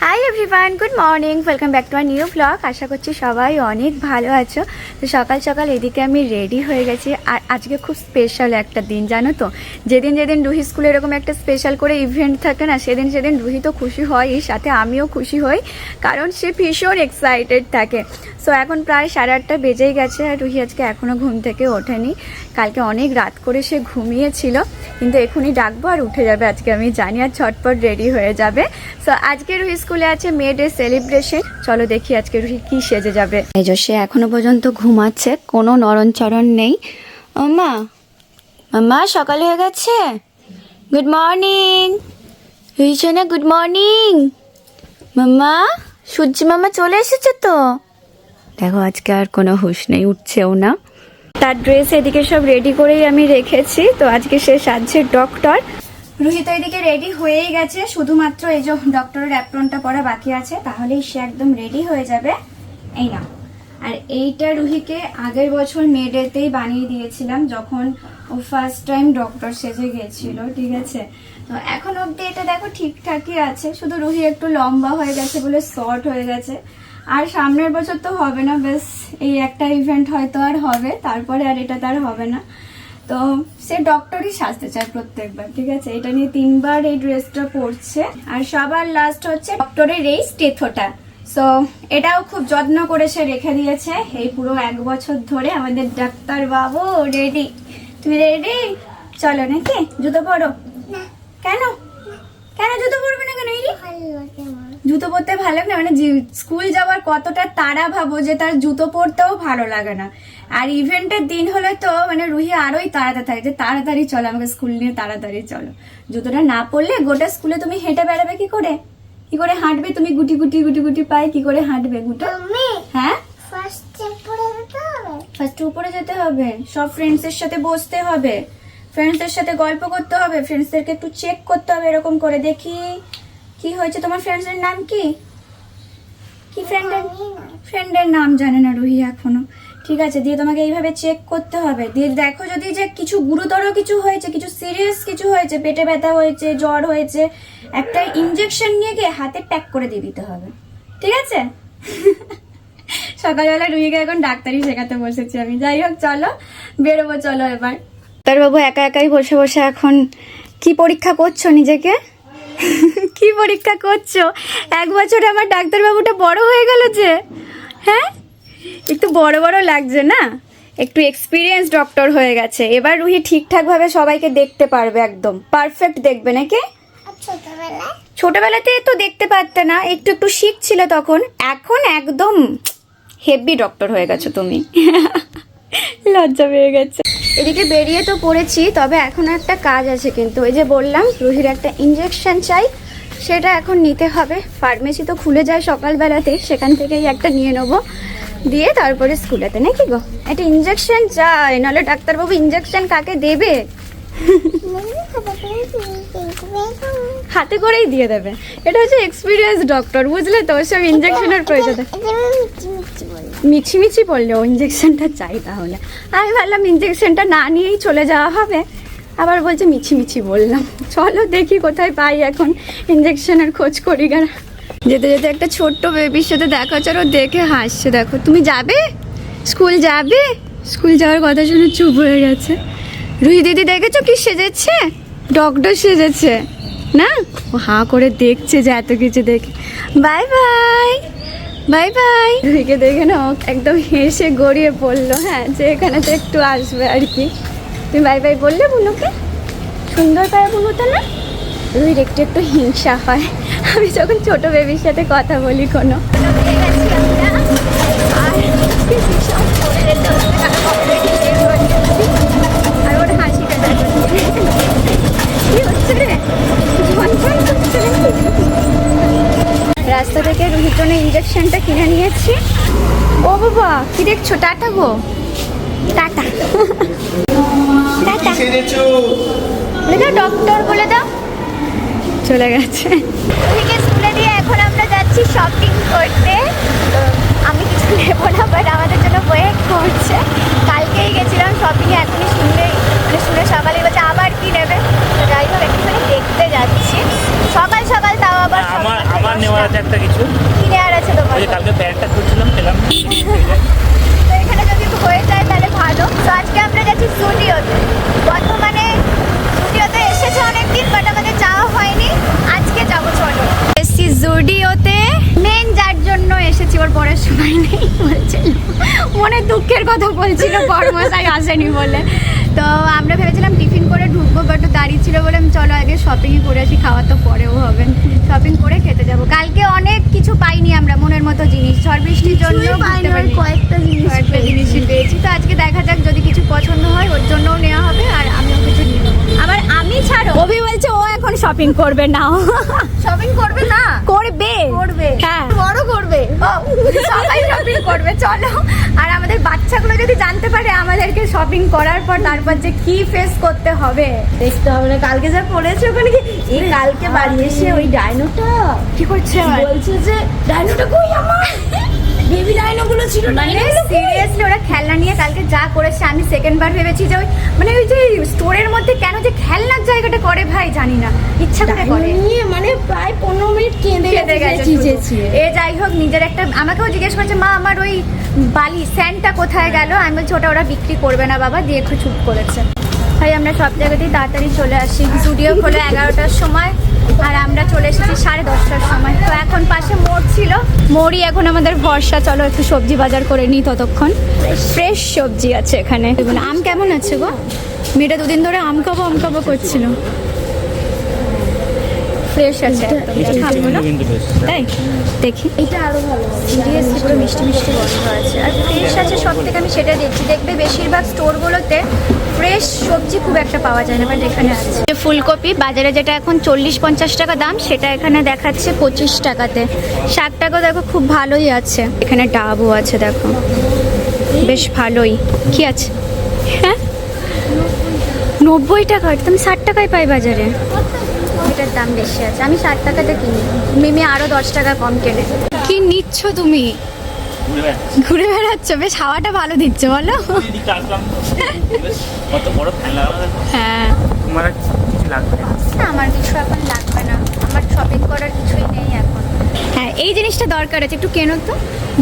High everyone, good morning, welcome back to our new blog. আশা করছি সবাই অনেক ভালো আছো। তো সকাল সকাল এদিকে আমি রেডি হয়ে গেছি। আর আজকে খুব স্পেশাল একটা দিন, জানো তো। যেদিন যেদিন রুহি স্কুলে এরকম একটা স্পেশাল করে ইভেন্ট থাকে না, সেদিন সেদিন রুহি তো খুশি হয়, সাথে আমিও খুশি হই, কারণ সে ভীষণ এক্সাইটেড থাকে। সো এখন প্রায় 8:30 বেজেই গেছে, আর রুহি আজকে এখনও ঘুম থেকে ওঠেনি। কালকে অনেক রাত করে সে ঘুমিয়েছিল, কিন্তু এখনই ডাকবো আর উঠে যাবে আজকে, আমি জানি, আর ঝটপট রেডি হয়ে যাবে। সো আজকে রুহি স্কুলে আছে মে ডে সেলিব্রেশন। চলো দেখি আজকে রুহি কি সেজে যাবে। এই যে সে এখনো পর্যন্ত ঘুমাচ্ছে, কোনো নড়নচড়ন নেই। মা, মা সকাল হয়ে গেছে। গুড মর্নিং রুহি সোনা, গুড মর্নিং। মাম্মা, সূর্যি মামা চলে এসেছে তো। দেখো আজকে আর কোনো হুঁশ নেই, উঠছেও না। তার ড্রেস এদিকে সব রেডি করেই আমি রেখেছি। তো আজকে সে সাজছে ডক্টর। রুহি তো এদিকে রেডি হয়েই গেছে, শুধুমাত্র এই যে ডক্টরের অ্যাপ্রনটা পরা বাকি আছে, তাহলেই সে একদম রেডি হয়ে যাবে। এই না, আর এইটা রুহিকে আগের বছর মেডেতেই বানিয়ে দিয়েছিলাম, যখন ও ফার্স্ট টাইম ডক্টর সেজে গেছিল, ঠিক আছে। তো এখন অবধি এটা দেখো ঠিকঠাকই আছে, শুধু রুহি একটু লম্বা হয়ে গেছে বলে শর্ট হয়ে গেছে। আর সামনের বছর তো হবে না, বেশ এই একটা ইভেন্ট হয়তো আর হবে, তারপরে আর এটা তার হবে না। তো সে ডক্টরই সাজতে চায় প্রত্যেকবার, ঠিক আছে। এটা নিয়ে 3বার এই ড্রেসটা পরছে। আর সবার লাস্ট হচ্ছে ডক্টরের এই স্টেথোটা। সো এটাও খুব যত্ন করে সে রেখে দিয়েছে এই পুরো 1 বছর ধরে। আমাদের ডাক্তার বাবু রেডি। তুমি রেডি? চলো নাকি? জুতো পরো। কেন কেন জুতো পরবে না কেন? জুতো পরতে ভালো লাগে না? মানে স্কুল যাওয়ার কতটা তাড়া ভাবো যে তার জুতো পরতেও ভালো লাগে না। আর ইভেন্টের দিন হলে তো মানে রুহি আরোই তাড়াতে থাকে যে তাড়াতাড়ি চলো, আমাকে স্কুল নিয়ে তাড়াতাড়ি চলো। জুতোটা না পরলে গোটা স্কুলে তুমি হেঁটে বেড়াবে কি করে? কি করে হাঁটবে তুমি? গুটি গুটি গুটি গুটি পায়ে কি করে হাঁটবে গুটো? হ্যাঁ, ফার্স্টে উপরে যেতে হবে, সব ফ্রেন্ডসের সাথে বসতে হবে, ফ্রেন্ডসদের সাথে গল্প করতে হবে, ফ্রেন্ডসদেরকে একটু চেক করতে হবে এরকম করে। দেখি কি হয়েছে। তোমার ফ্রেন্ডসের নাম কি? কি ফ্রেন্ডের নাম জানে না রুহি এখনো, ঠিক আছে। দিয়ে তোমাকে এইভাবে চেক করতে হবে। দিয়ে দেখো যদি যে কিছু গুরুতর কিছু হয়েছে, কিছু সিরিয়াস কিছু হয়েছে, পেটে ব্যথা হয়েছে, জ্বর হয়েছে, একটা ইনজেকশন নিয়ে গিয়ে হাতে প্যাক করে দিয়ে দিতে হবে, ঠিক আছে। সকালবেলা রুহিকে এখন ডাক্তারি শেখাতে বসেছি আমি। যাই হোক, চলো বেরোবো, চলো এবার। ডাক্তারবাবু একা একাই বসে বসে এখন কি পরীক্ষা করছো নিজেকে? কি পরীক্ষা করছো? 1 বছরে আমার ডাক্তারবাবুটা বড় হয়ে গেল যে। হ্যাঁ, একটু বড় বড় লাগছে না? একটু এক্সপিরিয়েন্স ডক্টর হয়ে গেছে। এবার রুহি ঠিকঠাক ভাবে সবাইকে দেখতে পারবে, একদম পারফেক্ট দেখবে নাকি? ছোটবেলাতে তো দেখতে পারতে না, একটু একটু শিখছিল তখন, এখন একদম হেভি ডক্টর হয়ে গেছো তুমি। লজ্জা পেয়ে গেছে। এদিকে বেরিয়ে তো পড়েছি, তবে এখন একটা কাজ আছে কিন্তু। ওই যে বললাম রুহির একটা ইনজেকশন চাই, সেটা এখন নিতে হবে। ফার্মেসি তো খুলে যায় সকালবেলাতে, সেখান থেকেই একটা নিয়ে নেবো, দিয়ে তারপরে স্কুলেতে, নাকি গো? একটা ইনজেকশন চাই, নাহলে ডাক্তারবাবু ইনজেকশন কাকে দেবে? হাতে করেই দিয়ে দেবে। এটা হচ্ছে এক্সপিরিয়েন্স ডক্টর, বুঝলে তো, সব ইনজেকশনের প্রয়োজন। মিছিমিছি বললেও ইনজেকশনটা চাই, তাহলে আমি ভাবলাম ইনজেকশনটা না নিয়েই চলে যাওয়া হবে, আবার বলছে মিছিমিছি বললাম। চলো দেখি কোথায় পাই এখন ইনজেকশনের খোঁজ করি। যেতে যেতে একটা ছোট্ট বেবির সাথে দেখা চলো, দেখে হাসছে। দেখো, তুমি যাবে স্কুল? যাবে? স্কুল যাওয়ার কথা শুনে চুপ হয়ে গেছে। রুহি দিদি দেখেছো কি সেজেছে? ডক্টর সেজেছে না? ও হাঁ করে দেখছে যে এত কিছু দেখে। Bye bye, bye bye. রুহিকে দেখে না একদম হেসে গড়িয়ে পড়লো, হ্যাঁ, যে এখানে তো একটু আসবে আর কি। তুমি বাই বাই বললে বুনুকে? সুন্দর করে বুনুতো না? রুহির একটু একটু হিংসা হয় আমি যখন ছোট বেবির সাথে কথা বলি কোনো। আর ওর হাসিটা কি হচ্ছে রে? রাস্তা থেকে রুহির জন্য ইনজেকশনটা কিনে নিয়েছি। ও বাবা, কি দেখছো? টাটা গো, টাটা। টাটা বলে দাও, ডক্টর বলে দাও। চলে গেছে। রুহিকে স্কুলে দিয়ে এখন আমরা যাচ্ছি শপিং করতে। আমি কিছু নেবো না, বাট আমাদের জন্য ওয়েট করছে। কালকেই গেছিলাম শপিংয়ে, এখনই শুনে সকালে বলছে আবার কি নেবে। তো যাই হোক, একটুখানি দেখতে যাচ্ছি। সকাল সকাল তাও আবার আমার নেওয়ার আছে একটা কিছু। কি নেওয়ার আছে তোমার? ওই যে কালকে প্যান্টটা খুঁজছিলাম পেলাম না। তো এখানে যদি হয়ে যায় তাহলে ভালো। তো আজকে আমরা যাচ্ছি স্টুডিওতে। বর্তমানে স্টুডিওতে এসেছে অনেকদিন, বাট আমাদের যাওয়া হয়নি। আজকে যাবো, চলো। এসছি স্টুডিওতে। মেন যার জন্য এসেছি ওর পড়ার সময় নেই বলছিল, মনে দুঃখের কথা বলছিল বড়মশাই আসেনি বলে। তো আমরা ভেবেছিলাম টিফিন করে ঢুকবো, বাট দাঁড়িয়ে ছিল বলে আমি চলো আগে শপিংই করে আসি, খাওয়া তো পরেও হবে। শপিং করে খেতে যাবো। কালকে অনেক কিছু পাইনি আমরা মনের মতো জিনিস, ঝড় বৃষ্টির জন্য কয়েকটা জিনিসই পেয়েছি। তো আজকে দেখা যাক, যদি কিছু পছন্দ হয় ওর জন্যও নেওয়া হবে আর আমিও কিছু নিয়ে নেবো। আবার আমি ছাড়ো, অভি বলছে ও এখন শপিং করবে না। শপিং করবে না? করবে হ্যাঁ, বড় করবে, সবাই শপিং করবে। চলো। আর আমাদের বাচ্চাগুলো যদি জানতে পারে আমাদেরকে শপিং করার পর তারপর যে কি ফেস করতে হবে দেখতে হবে না। কালকে যা পড়েছে ওখানে কি এই কালকে বাড়ি এসে ওই ডাইনোটা কি করছে বলছে যে ডাইনোটা কই আমার বেবি ডাইনো গুলো ছিল না। সিরিয়াসলি ওরা খেলনা নিয়ে কালকে যা করেছে, আমি সেকেন্ড বার ভেবেছি যে ওই যে স্টোরের মধ্যে কেন যে খেলনার জায়গাটা করে ভাই জানি না, ইচ্ছা করে করে নিয়ে মানে প্রায় 15 মিনিট কেঁদে গেছে চিচেছি। এ যাই হোক, নিজের একটা, আমাকেও জিজ্ঞেস করছে মা আমার ওই বালি স্যান্ডটা কোথায় গেল। আমি বলছি ওটা ওরা বিক্রি করবে না বাবা, দিয়ে একটু চুপ করেছে। ভাই আমরা সব জায়গাতেই তাড়াতাড়ি চলে আসি। স্টুডিও খোলে 11টার সময় আর আমরা চলে এসেছি 10:30টার সময়। তো এখন পাশে মোড় ছিল, মোড়ই এখন আমাদের ভরসা। চলো একটু সবজি বাজার করে নিই ততক্ষণ। ফ্রেশ সবজি আছে এখানে। আম কেমন আছে গো? মেয়েটা দুদিন ধরে আম খাবো করছিল। ফ্রেশ আছে একদম, খাবো না তাই দেখি। এটা আরো ভালো। সিরিয়াসলি পুরো মিষ্টি মিষ্টি গন্ধ আছে আর ফ্রেশ আছে সব থেকে। আমি সেটা দেখছি, দেখবে বেশিরভাগ স্টোরগুলোতে ফ্রেশ সবজি খুব একটা পাওয়া যায় না, বাট এখানে আছে। ফুলকপি বাজারে যেটা এখন 40-50 টাকা দাম, সেটা এখানে দেখাচ্ছে 25 টাকাতে। শাকটাও দেখো খুব ভালোই আছে। এখানে ডাবও আছে দেখো, বেশ ভালোই। কি আছে? হ্যাঁ 90 টাকা, এটা আমি 60 টাকায় পাই বাজারে। এটার দাম বেশি আছে, আমি 60 টাকাতে কিনি। মিমি আরো 10 টাকা কম কেনে। কি নিচ্ছ তুমি? ঘুরে বেড়াচ্ছ, বেশ হাওয়াটা ভালো দিচ্ছ বলো। কত বড় ফ্যান লাগানো। হ্যাঁ তোমার কিছু লাগবে না? আমার কিছু এখন লাগবে না, আমার শপিং করার কিছুই নেই এখন। হ্যাঁ এই জিনিসটা দরকার আছে, একটু কেনো তো।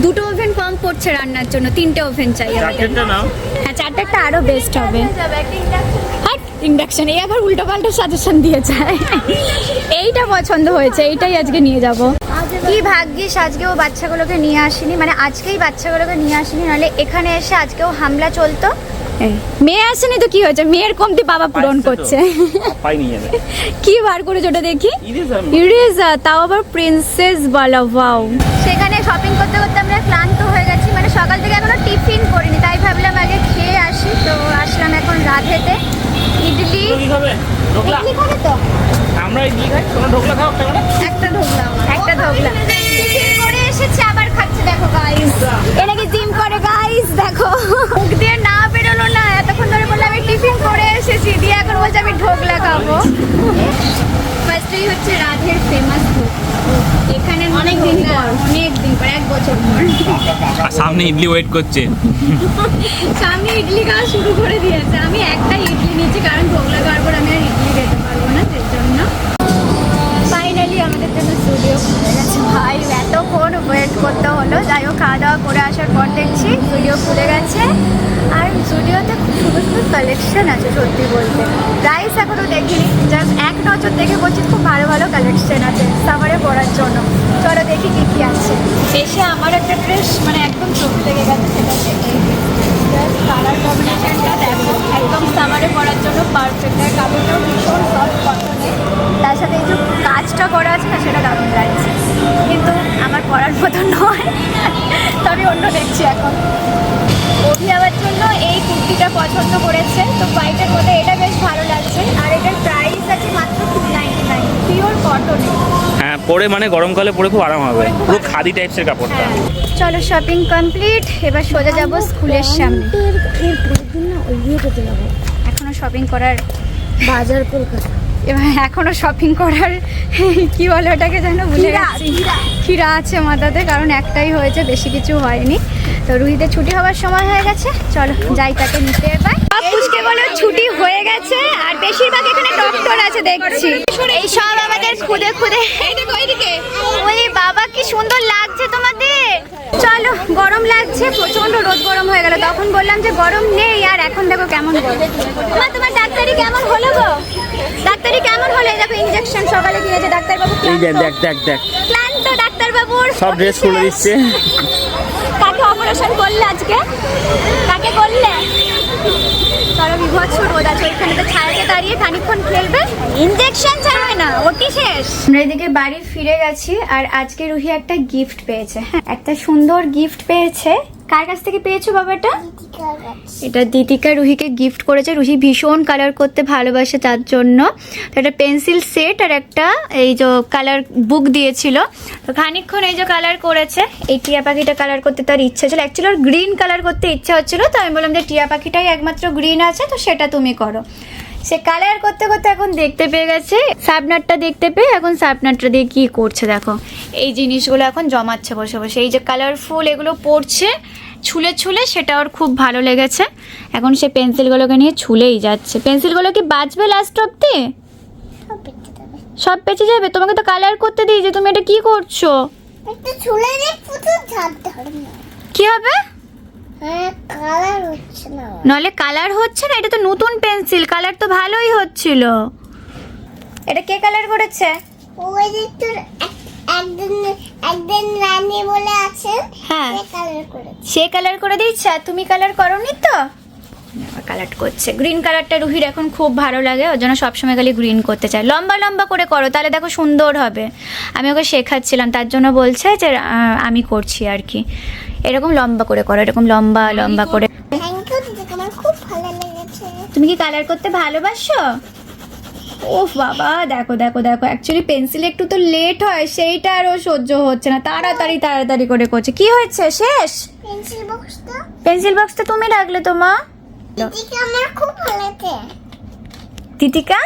2টো ওভেন কম পড়ছে রান্নার জন্য, 3টে ওভেন চাই আমাদের। জ্যাকেটটা নাও। হ্যাঁ 4টা আরো বেস্ট হবে। আর ইন্ডাকশন, এই আবার উল্টো পাল্টা সাজেশন দিয়ে যায়। এইটা পছন্দ হয়েছে, এইটাই আজকে নিয়ে যাব। কি ভাগ্যিস আজকে ও বাচ্চাগুলোকে নিয়ে আসেনি, মানে আজকেই বাচ্চাগুলোকে নিয়ে আসেনি, নাহলে এখানে এসে আজকেও হামলা চলতো। মেয়ে আসেনি তো কি হয়েছে, মেয়ের কমতি বাবা পূরণ করছে। পাই নিয়ে যাবে। কি বার করেছে ওটা দেখি? ইরেজার, তাও আবার প্রিন্সেস বালা। ওয়াও। সেখানে শপিং করতে করতে আমরা ক্লান্ত হয়ে গেছি, মানে সকাল থেকে এখনো টিফিন করিনি, তাই ভাবলাম আগে খেয়ে আসি। তো আসলাম এখন রাধেতে। ইডলি কি খাবে? ঢোকলা খাবে তো? আমরা ইডলি খাই, তোমরা ঢোকলা খাও একটা ঢোকলা টিফিন করে এসেছে আবার খাচ্ছে। দেখো গাইস, এ নাকি জিম করে গাইস। দেখো মুখ দিয়ে না বেরোলো না, এতক্ষণ ধরে বললাম আমি টিফিন করে এসেছি, দিয়ে এখন বলছে আমি ঢোকলা খাবো। ফার্স্টেই হচ্ছে রাধের ফেমাস ভোগ। এখানে অনেক দিন পর 1 বছর পর সামনে ইডলি ওয়েট করছে। সামনে ইডলি খাওয়া শুরু করে দিয়েছে। আমি একটা ইডলি নিচ্ছি, কারণ ঢোকলা খাওয়ার পর আমি আর ইডলি খেতে পারবো না, সেই জন্য। ফাইনালি আমাদের জন্য স্টুডিও খুলে গেছে। ভাই এতক্ষণ ওয়েট করতে হলো। যাই হোক, খাওয়া দাওয়া করে আসার পর দেখছি স্টুডিও খুলে গেছে। আর স্টুডিওতে খুব সুন্দর সুন্দর কালেকশন আছে সত্যি বলতে। প্রাইস এখনও দেখিনি, জাস্ট এক নজর দেখে বলছি খুব ভালো ভালো কালেকশন আছে সামারে পরার জন্য। চলো দেখি কী কী আছে। এসে আমার একটা ড্রেস মানে একদম চোখ লেগে গেছে, সেটা দেখেই কালার কম্বিনেশনটা দেখো, একদম সামারে পরার জন্য পারফেক্ট। আর কাপড়টাও ভীষণ সফট কটনের, তার সাথে এই যে কাজটা করা আছে না, সেটা দারুণ লাগছে। কিন্তু আমার পরার মতো নয়, তবে অন্য দেখছি এখন। অভি আমার জন্য এই কুর্তিটা পছন্দ করেছে, তো হোয়াইটের মধ্যে এটা বেশ ভালো লাগছে। আর এটার প্রাইস আছে মাত্র 299, পিওর কটনে। হ্যাঁ পরে মানে গরমকালে পরে খুব আরাম হবে, পুরো খাদি টাইপসের কাপড়টা। চলো শপিং কমপ্লিট, এবার সোজা যাব স্কুলের সামনে। এর পরের দিন না ওই ইয়েটাতে যাবো, এখনো শপিং করার বাজার কলকাতা। এবার এখনো শপিং করার কি বলে ওটাকে যেন ভুলে গেছি, খিরা আছে মাথাতে, কারণ একটাই হয়েছে, বেশি কিছু হয়নি। তো রুহিতে ছুটি হওয়ার সময় হয়ে গেছে, চলো যাই তাকে নিতে। এবার সব পুচকেগুলো ছুটি হয়ে গেছে আর বেশিরভাগ এখানে ডক্টর আছে দেখছি। এই সব আমাদের খুদে খুদে। ওই বাবা কি সুন্দর লাগছে তোমাদের। চলো, গরম লাগছে, প্রচন্ড রোদ গরম হয়ে গেল। তখন বললাম যে গরম নেই, আর এখন দেখো কেমন গরম। মা, তোমার ডাক্তারি কেমন হলো গো? ডাক্তারি কেমন হলো? এই দেখো ইনজেকশন সকালে দিয়েছে ডাক্তারবাবু। এই দেখ দেখ দেখ দেখ ক্লান্ত ডাক্তারবাবুর। সব ড্রেস খুলে দিচ্ছে। কাকে অপারেশন করলে আজকে? কাকে করলে? চলো, বিভৎস রোদ আছে, ওইখানে তো ছায়াতে দাঁড়িয়ে খানিকক্ষণ খেলবে। ইনজেকশন ছাড়বে না, ওটি শেষ। আমরা এদিকে বাড়ি ফিরে গেছি আর আজকে রুহি একটা গিফট পেয়েছে। হ্যাঁ, একটা সুন্দর গিফট পেয়েছে। কার কাছ থেকে পেয়েছো বাবাটা? এটা দীতিকা রুহিকে গিফট করেছে। রুহি ভীষণ কালার করতে ভালোবাসে, তার জন্য তো একটা পেন্সিল সেট আর একটা এই যে কালার বুক দিয়েছিল। তো খানিকক্ষণ এই যে কালার করেছে। এই টিয়া পাখিটা কালার করতে তার ইচ্ছা ছিল, অ্যাকচুয়ালি ওর গ্রিন কালার করতে ইচ্ছা হচ্ছিল। তো আমি বললাম যে টিয়া পাখিটাই একমাত্র গ্রিন আছে, তো সেটা তুমি করো। সে কালার করতে করতে এখন দেখতে পেয়ে গেছে, শার্পনারটা দেখতে পেয়ে এখন শার্পনারটা দিয়ে কি করছে দেখো। এই জিনিসগুলো এখন জমাচ্ছে বসে বসে। এই যে কালারফুল এগুলো পড়ছে ছুলে ছুলে, সেটা ওর খুব ভালো লেগেছে। এখন সে পেন্সিলগুলোকে নিয়ে ছুলেই যাচ্ছে। পেন্সিলগুলো কি বাঁচবে লাস্ট অব্দি? সব বেঁচে যাবে? তোমাকে তো কালার করতে দিয়েছে, তুমি এটা কি করছো? কি হবে? নলে কালার হচ্ছে না, এটা তো নতুন পেন্সিল, কালার তো ভালোই হচ্ছিল। এটা কে কালার করেছে? ওই যে তোর একদিন রানী বলে আছে, হ্যাঁ, সে কালার করেছে। সে কালার করে দিচ্ছে, আর তুমি কালার করোনি তো? কালার করছে। গ্রিন কালারটা রুহির এখন খুব ভালো লাগে, ওর জন্য সবসময় খালি গ্রিন করতে চায়। লম্বা লম্বা করে করো, তাহলে দেখো সুন্দর হবে। আমি ওকে শেখাচ্ছিলাম, তার জন্য বলছে যে আমি করছি আর কি। এরকম লম্বা করে করো, এরকম লম্বা লম্বা করে। থ্যাংক ইউ দিদি, আমার খুব ভালো লেগেছে। তুমি কি কালার করতে ভালোবাসো? ওফ বাবা, দেখো দেখো দেখো, অ্যাকচুয়ালি পেন্সিলে একটু তো লেট হয়, সেইটা আরও সহ্য হচ্ছে না। তাড়াতাড়ি তাড়াতাড়ি করে করছে। কি হয়েছে? শেষ? পেন্সিল বক্সটা, পেন্সিল বক্সটা তুমি রাখলে তো মা? দিদিকে আমার খুব ভালো লেগেছে। তিতিকা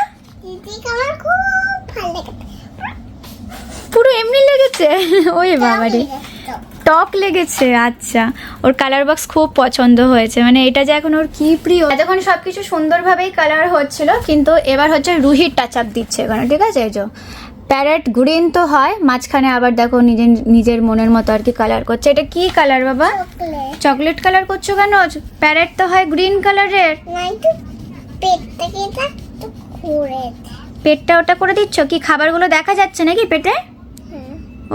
দিদিকে আমার খুব ভালো লেগেছে। পুরো এমনি লেগেছে? ওই বাবা রে, টক লেগেছে। আচ্ছা, ওর কালার বক্স খুব পছন্দ হয়েছে। মানে এটা যে এখন ওর কি প্রিয়। এতক্ষণ সবকিছু সুন্দরভাবেই কালার হচ্ছিল, কিন্তু এবার হচ্ছে রুহির টাচ আপ দিচ্ছে এখানে, ঠিক আছে? এই যে প্যারেট গ্রিন তো হয়, মাঝখানে আবার দেখো নিজের মনের মতো আর কি কালার করছে। এটা কি কালার বাবা? চকলেট কালার করছো কেন? প্যারেট তো হয় গ্রিন কালারের। নাই তো পেটটাকে এটা একটু ঘুরে দে। পেটটা ওটা করে দিচ্ছ? কি খাবারগুলো দেখা যাচ্ছে নাকি পেটে?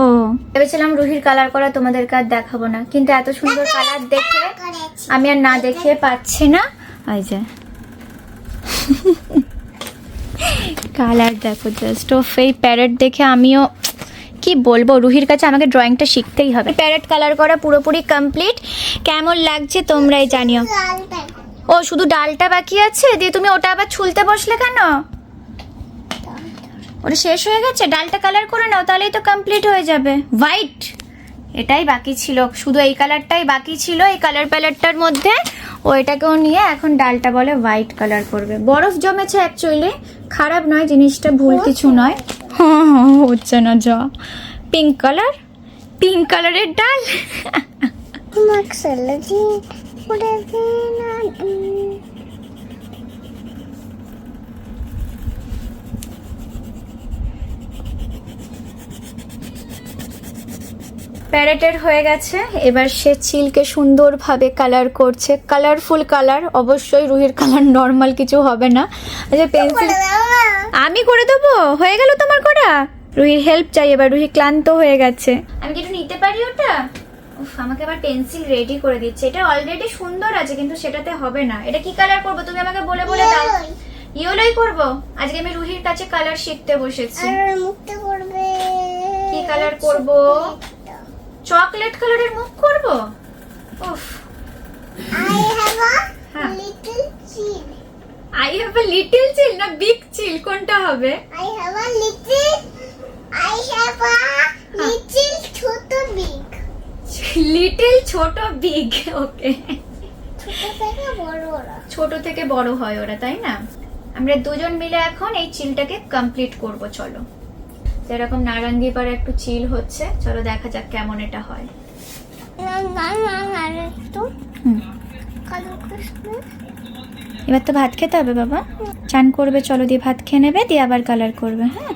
ও, ভেবেছিলাম রুহির কালার করা তোমাদেরকে আর দেখাবো না, কিন্তু এত সুন্দর কালার দেখে করেছি। আমি আর না দেখিয়ে পাচ্ছি না। এই যে কালার দেখো জাস্ট। ও এই প্যারেট দেখে আমিও কি বলবো, রুহির কাছে আমাকে ড্রয়িংটা শিখতেই হবে। প্যারেট কালার করা পুরোপুরি কমপ্লিট। কেমন লাগছে তোমরাই জানিও। লাল ব্যাগ। ও, শুধু ডালটা বাকি আছে? দিয়ে তুমি ওটা আবার ছুলতে বসলে কেন? ওটা শেষ হয়ে গেছে? ডালটা কালার করে নাও, তাহলেই তো কমপ্লিট হয়ে যাবে। হোয়াইট এটাই বাকি ছিল, শুধু এই কালারটাই বাকি ছিল এই কালার প্যালেটটার মধ্যে। ও এটাকেও নিয়ে এখন ডালটা বলে হোয়াইট কালার করবে। বরফ জমেছে অ্যাকচুয়ালি, খারাপ নয় জিনিসটা, ভুল কিছু নয়। হ্যাঁ হ্যাঁ, হচ্ছে না যা। পিঙ্ক কালার, পিঙ্ক কালারের ডাল। মাক্সলজি উড়ে না। প্যারেটের হয়ে গেছে, এবার সে চিলকে সুন্দরভাবে কালার করছে। কালারফুল কালার, অবশ্যই রুহির কালার নর্মাল কিছু হবে না। আচ্ছা, পেন্সিল আমি করে দেবো? হয়ে গেল তোমার করা? রুহির হেল্প চাই এবার, রুহি ক্লান্ত হয়ে গেছে। আমি কি একটু নিতে পারি ওটা? উফ, আমাকে আবার পেন্সিল রেডি করে দিচ্ছে। এটা অলরেডি সুন্দর আছে, কিন্তু সেটাতে হবে না। এটা কি কালার করবো তুমি আমাকে বলে বলে দাও। ইয়েলোই করবো। আজকে আমি রুহির কাছে কালার শিখতে বসেছি। আর মুখটা করবে কি কালার করবো? চকলেট কালারের মুখ করব। উফ, I have a হ্যাঁ। little chill. I have a little chill না বিগ চিল, কোনটা হবে? I have a little ছোট big. লিটল ছোট বিগ, ওকে। ছোট থেকে বড় ওরা। ছোট থেকে বড় হয় ওরা, তাই না? আমরা দুজন মিলে এখন এই চিলটাকে কমপ্লিট করব। চলো, যেরকম নারঙ্গি পাড়া একটু চিল হচ্ছে, চলো দেখা যাক কেমন এটা হয়। না একটু কালো কৃষ্ণ এবার তো ভাত খেতে হবে বাবা, চান করবে, চলো দিয়ে ভাত খেয়ে নেবে, দিয়ে আবার কালার করবে। হ্যাঁ,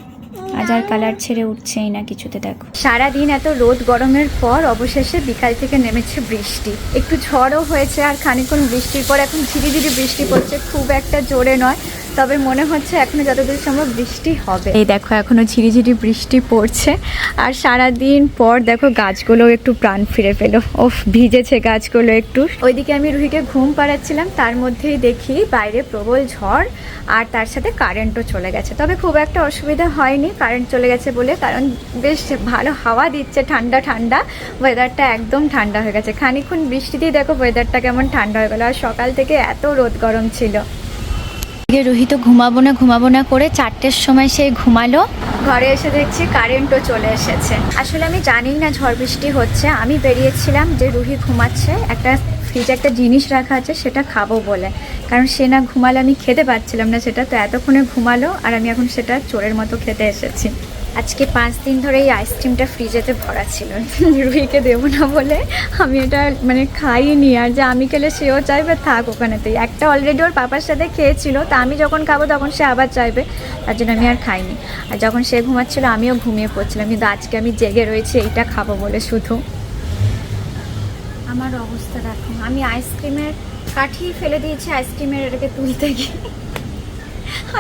আজ আর কালার ছেড়ে উঠছেই না কিছুতে। দেখো সারাদিন এত রোদ গরমের পর অবশেষে বিকাল থেকে নেমেছে বৃষ্টি, একটু ঝড়ও হয়েছে, আর খানিকক্ষণ বৃষ্টির পর এখন ধীরে ধীরে বৃষ্টি পড়ছে, খুব একটা জোরে নয়, তবে মনে হচ্ছে এখনো যতদূর সম্ভব বৃষ্টি হবে। এই দেখো এখনো ঝিরিঝিরি বৃষ্টি পড়ছে, আর সারাদিন পর দেখো গাছগুলো একটু প্রাণ ফিরে পেলো। ওফ, ভিজেছে গাছগুলো একটু। ওইদিকে আমি রুহিকে ঘুম পাড়াচ্ছিলাম, তার মধ্যেই দেখি বাইরে প্রবল ঝড়, আর তার সাথে কারেন্টও চলে গেছে। তবে খুব একটা অসুবিধা হয়নি কারেন্ট চলে গেছে বলে, কারণ বেশ ভালো হাওয়া দিচ্ছে, ঠান্ডা ঠান্ডা ওয়েদারটা, একদম ঠান্ডা হয়ে গেছে। খানিকক্ষণ বৃষ্টিতেই দেখো ওয়েদারটা কেমন ঠান্ডা হয়ে গেলো, আর সকাল থেকে এত রোদ গরম ছিল। রুহি তো ঘুমাবো না করে 4টের সময় সে ঘুমালো, ঘরে এসে দেখছি কারেন্টও চলে এসেছে। আসলে আমি জানি না ঝড় বৃষ্টি হচ্ছে, আমি বেরিয়েছিলাম যে রুহি ঘুমাচ্ছে, একটা ফ্রিজে একটা জিনিস রাখা আছে সেটা খাবো বলে, কারণ সে না ঘুমালে আমি খেতে পারছিলাম না সেটা, তো এতক্ষণে ঘুমালো আর আমি এখন সেটা চোরের মতো খেতে এসেছি। আজকে 5 দিন ধরে এই আইসক্রিমটা ফ্রিজেতে ভরা ছিল, রুহিকে দেবো না বলে আমি এটা মানে খাইনি, আর যে আমি খেলে সেও চাইবে থাক ওখানেতেই। একটা অলরেডি ওর পাপার সাথে খেয়েছিল, তা আমি যখন খাবো তখন সে আবার চাইবে, তার জন্য আমি আর খাইনি। আর যখন সে ঘুমাচ্ছিল আমিও ঘুমিয়ে পড়ছিলাম, কিন্তু আজকে আমি জেগে রয়েছি এইটা খাবো বলে শুধু। আমার অবস্থা দেখো, আমি আইসক্রিমের কাঠি ফেলে দিয়েছি, আইসক্রিমের এটাকে তুলতে গিয়ে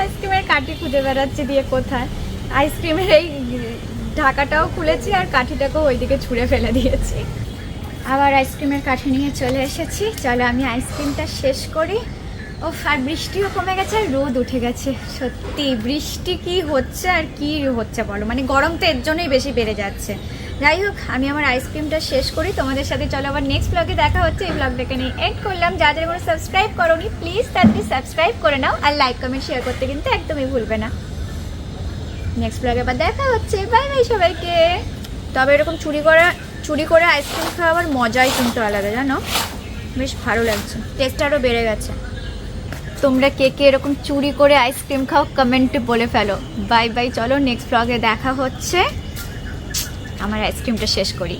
আইসক্রিমের কাঠি খুঁজে বেড়াচ্ছি দিয়ে কোথায়, আইসক্রিমের এই ঢাকাটাও খুলেছি আর কাঠিটাকেও ওইদিকে ছুঁড়ে ফেলে দিয়েছি। আবার আইসক্রিমের কাঠি নিয়ে চলে এসেছি, চলো আমি আইসক্রিমটা শেষ করি। ও, আর বৃষ্টিও কমে গেছে আর রোদ উঠে গেছে। সত্যি বৃষ্টি কি হচ্ছে আর কি হচ্ছে বলো, মানে গরম তো এর জন্যই বেশি বেড়ে যাচ্ছে। যাই হোক, আমি আমার আইসক্রিমটা শেষ করি, তোমাদের সাথে চলো আবার নেক্সট ব্লগে দেখা হচ্ছে। এই ব্লগটাকে নিয়ে এন্ড করলাম। যাদের কোনো সাবস্ক্রাইব করোনি প্লিজ তাড়াতাড়ি সাবস্ক্রাইব করে নাও, আর লাইক কমেন্ট শেয়ার করতে কিন্তু একদমই ভুলবে না। নেক্সট ব্লগে আবার দেখা হচ্ছে, বাই বাই সবাইকে। তবে এরকম চুরি করে আইসক্রিম খাওয়ার মজাই কিন্তু আলাদা, জানো, বেশ ভালো লাগছে, টেস্ট আরও বেড়ে গেছে। তোমরা কে কে এরকম চুরি করে আইসক্রিম খাও কমেন্টে বলে ফেলো। বাই বাই, চলো নেক্সট ব্লগে দেখা হচ্ছে, আমার আইসক্রিমটা শেষ করি।